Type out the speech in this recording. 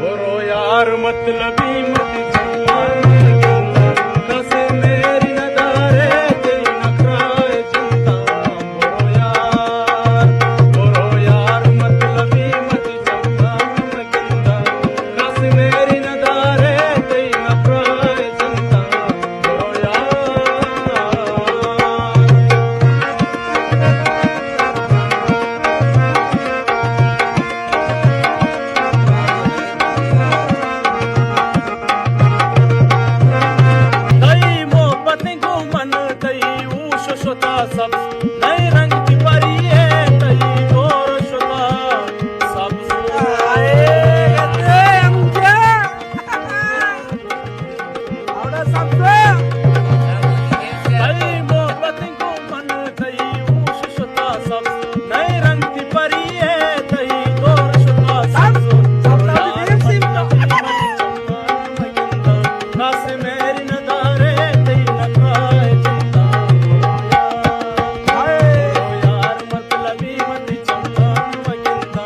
बोरो यार मतलबी मत जमान कसे मेरी नदारे तेरी नखराए जनता बोरो यार मतलबी मत जमान कसे मेरी नदारे तेरी नखराए जनता बोरो सब नए रंग की परी है कई और शुदा सब मोहब्बत को मन कई ऊश शुदा सब नए रंग की परी है कई और शुदा सब मेरी नदारे तेरी नखराए जनता यार मतलबी मत चंदा वगिंदा